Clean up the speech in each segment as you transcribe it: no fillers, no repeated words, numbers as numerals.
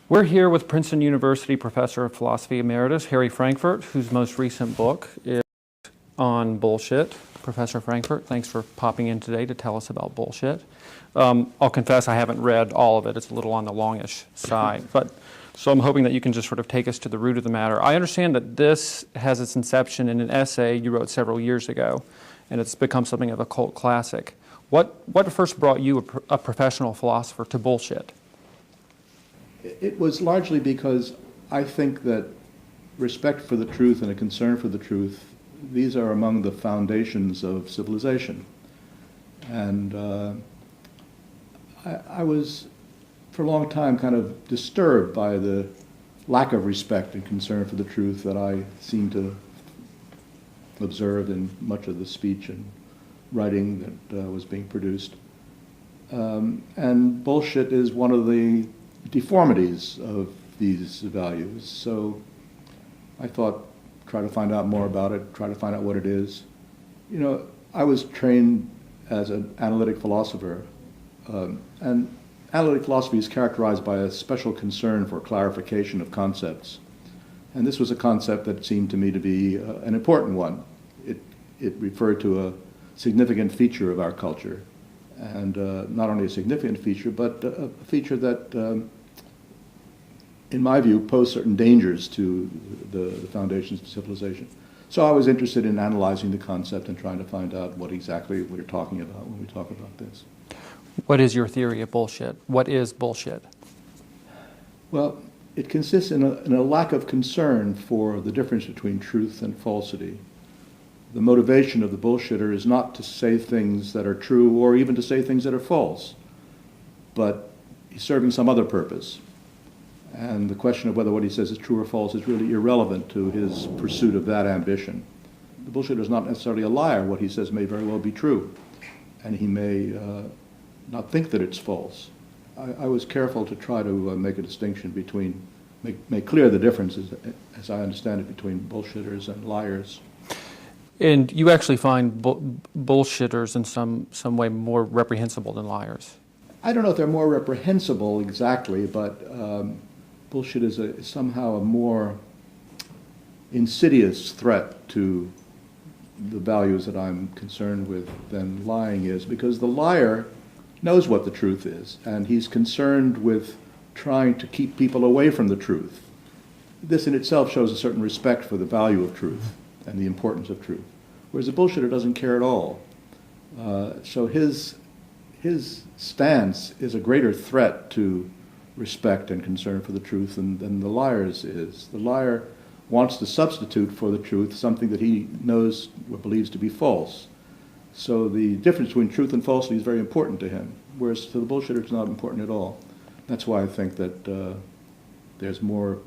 We're here with Princeton University Professor of Philosophy Emeritus, Harry Frankfurt, whose most recent book is on bullshit. Professor Frankfurt, thanks for popping in today to tell us about bullshit. I'll confess I haven't read all of it. It's a little on the longish side. So I'm hoping that you can just sort of take us to the root of the matter. I understand that this has its inception in an essay you wrote several years ago, and it's become something of a cult classic. What first brought you, a professional philosopher, to bullshit? It was largely because I think that respect for the truth and a concern for the truth, these are among the foundations of civilization. And I was, for a long time, kind of disturbed by the lack of respect and concern for the truth that I seem to observe in much of the speech and writing that was being produced. And bullshit is one of the deformities of these values. So I thought, try to find out more about it, try to find out what it is. You know, I was trained as an analytic philosopher, and analytic philosophy is characterized by a special concern for clarification of concepts. And this was a concept that seemed to me to be an important one. It referred to a significant feature of our culture, and not only a significant feature, but a feature that, in my view, posed certain dangers to the foundations of civilization. So I was interested in analyzing the concept and trying to find out what exactly we're talking about when we talk about this. What is your theory of bullshit? What is bullshit? Well, it consists in a lack of concern for the difference between truth and falsity. The motivation of the bullshitter is not to say things that are true or even to say things that are false, but he's serving some other purpose. And the question of whether what he says is true or false is really irrelevant to his pursuit of that ambition. The bullshitter is not necessarily a liar. What he says may very well be true, and he may not think that it's false. I was careful to try to make a distinction between, make clear the differences, as I understand it, between bullshitters and liars. And you actually find bullshitters in some way more reprehensible than liars. I don't know if they're more reprehensible exactly, but bullshit is somehow a more insidious threat to the values that I'm concerned with than lying is, because the liar knows what the truth is, and he's concerned with trying to keep people away from the truth. This in itself shows a certain respect for the value of truth and the importance of truth, whereas a bullshitter doesn't care at all. So his stance is a greater threat to respect and concern for the truth than the liar's is. The liar wants to substitute for the truth something that he knows or believes to be false. So the difference between truth and falsity is very important to him, whereas to the bullshitter it's not important at all. That's why I think that there's a more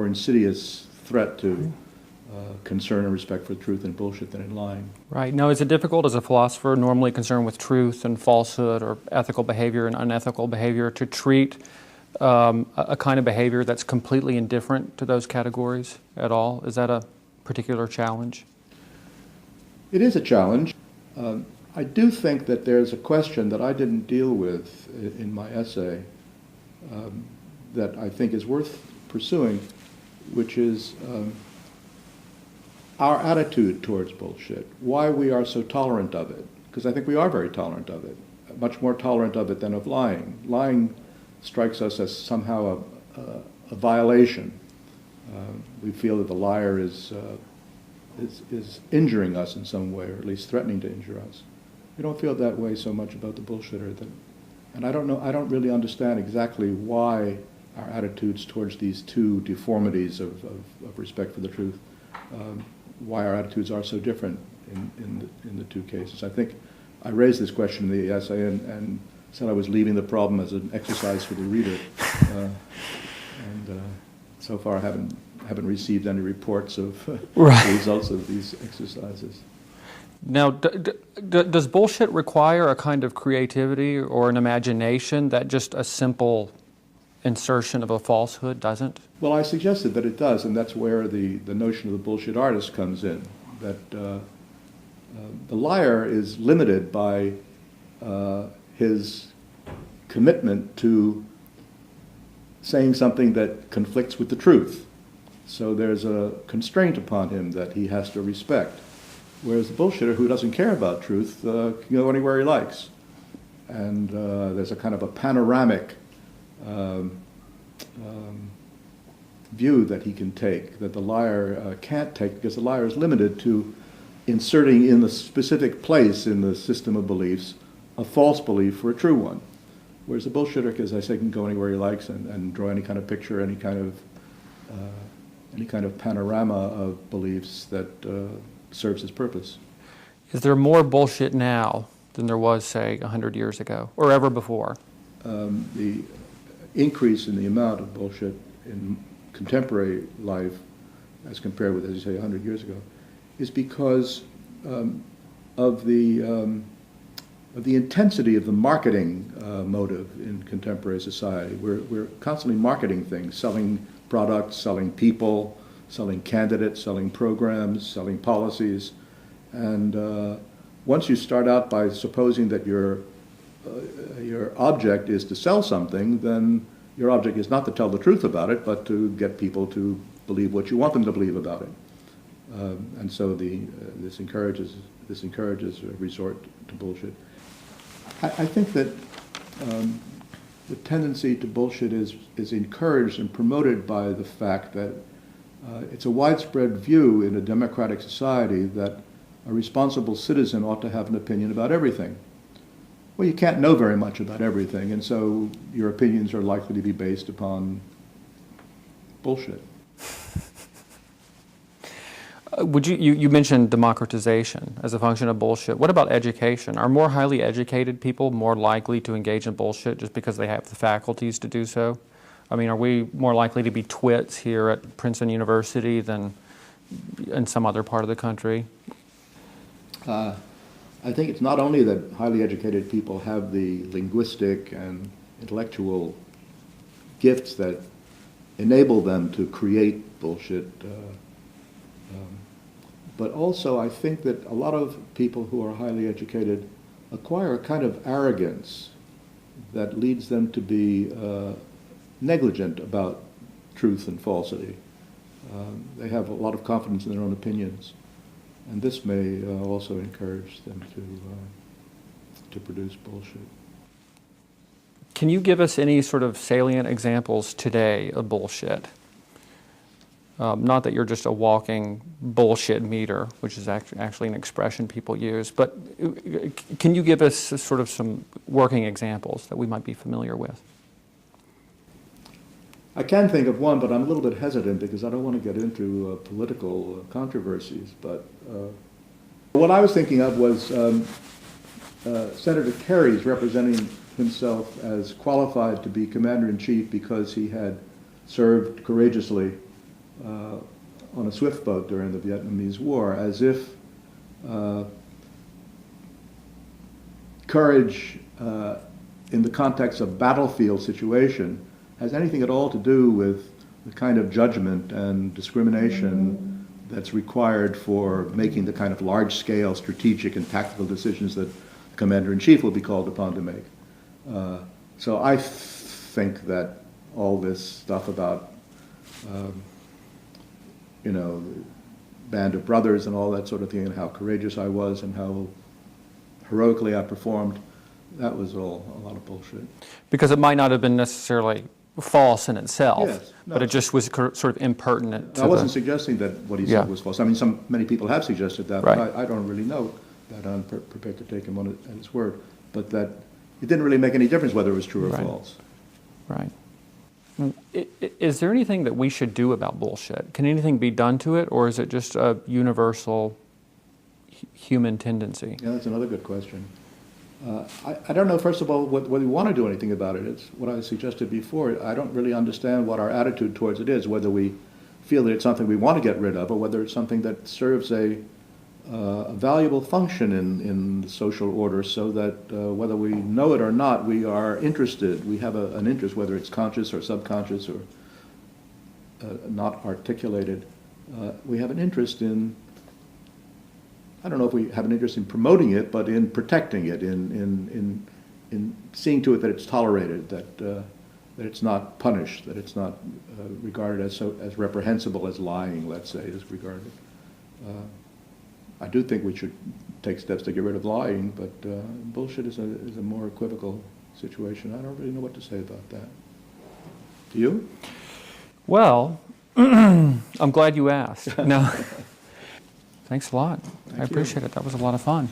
insidious threat to concern and respect for truth and bullshit than in lying. Right. Now, is it difficult as a philosopher, normally concerned with truth and falsehood or ethical behavior and unethical behavior, to treat a kind of behavior that's completely indifferent to those categories at all? Is that a particular challenge? It is a challenge. I do think that there's a question that I didn't deal with in my essay that I think is worth pursuing, which is our attitude towards bullshit, why we are so tolerant of it, because I think we are very tolerant of it, much more tolerant of it than of lying. Lying strikes us as somehow a violation. We feel that the liar is injuring us in some way, or at least threatening to injure us. We don't feel that way so much about the bullshitter. And I don't really understand exactly why our attitudes towards these two deformities of respect for the truth, why our attitudes are so different in the two cases. I think I raised this question in the essay and said I was leaving the problem as an exercise for the reader. And so far I haven't received any reports of the results of these exercises. Now, does bullshit require a kind of creativity or an imagination that just a simple insertion of a falsehood doesn't? Well, I suggested that it does, and that's where the notion of the bullshit artist comes in, that the liar is limited by his commitment to saying something that conflicts with the truth. So there's a constraint upon him that he has to respect. Whereas the bullshitter who doesn't care about truth can go anywhere he likes. And there's a kind of a panoramic view that he can take, that the liar can't take, because the liar is limited to inserting in the specific place in the system of beliefs a false belief for a true one. Whereas the bullshitter, as I say, can go anywhere he likes and draw any kind of picture, any kind of panorama of beliefs that serves his purpose. Is there more bullshit now than there was, say, 100 years ago, or ever before? The increase in the amount of bullshit in contemporary life, as compared with, as you say, 100 years ago, is because of the intensity of the marketing motive in contemporary society. We're constantly marketing things, selling products, selling people, selling candidates, selling programs, selling policies. And once you start out by supposing that your object is to sell something, then your object is not to tell the truth about it, but to get people to believe what you want them to believe about it. And so this encourages a resort to bullshit. I think that the tendency to bullshit is encouraged and promoted by the fact that it's a widespread view in a democratic society that a responsible citizen ought to have an opinion about everything. Well, you can't know very much about everything, and so your opinions are likely to be based upon bullshit. You mentioned democratization as a function of bullshit. What about education? Are more highly educated people more likely to engage in bullshit just because they have the faculties to do so? I mean, are we more likely to be twits here at Princeton University than in some other part of the country? I think it's not only that highly educated people have the linguistic and intellectual gifts that enable them to create bullshit, but also I think that a lot of people who are highly educated acquire a kind of arrogance that leads them to be negligent about truth and falsity. They have a lot of confidence in their own opinions, and this may also encourage them to produce bullshit. Can you give us any sort of salient examples today of bullshit? Not that you're just a walking bullshit meter, which is actually an expression people use, but can you give us sort of some working examples that we might be familiar with? I can think of one, but I'm a little bit hesitant because I don't want to get into political controversies. But what I was thinking of was Senator Kerry's representing himself as qualified to be commander-in-chief because he had served courageously on a swift boat during the Vietnamese War, as if courage in the context of battlefield situation has anything at all to do with the kind of judgment and discrimination that's required for making the kind of large-scale strategic and tactical decisions that the commander-in-chief will be called upon to make. So I think that all this stuff about Band of Brothers and all that sort of thing, and how courageous I was and how heroically I performed, that was all a lot of bullshit. Because it might not have been necessarily false in itself, yes, no, but it just was sort of impertinent to I wasn't suggesting that what he said was false. I mean, many people have suggested that, right. But I don't really know that. I'm prepared to take him on at his word. But that it didn't really make any difference whether it was true or right. false. Right. Is there anything that we should do about bullshit? Can anything be done to it, or is it just a universal human tendency? Yeah, that's another good question. I don't know, first of all, whether we want to do anything about it. It's what I suggested before. I don't really understand what our attitude towards it is, whether we feel that it's something we want to get rid of, or whether it's something that serves a valuable function in the social order, so that whether we know it or not, we are interested. We have an interest, whether it's conscious or subconscious or not articulated. We have an interest in, I don't know if we have an interest in promoting it, but in protecting it, in seeing to it that it's tolerated, that that it's not punished, that it's not regarded as reprehensible as lying, let's say, is regarded. I do think we should take steps to get rid of lying, but bullshit is a more equivocal situation. I don't really know what to say about that. Do you? Well, I'm glad you asked. No. Thanks a lot. I appreciate it. That was a lot of fun.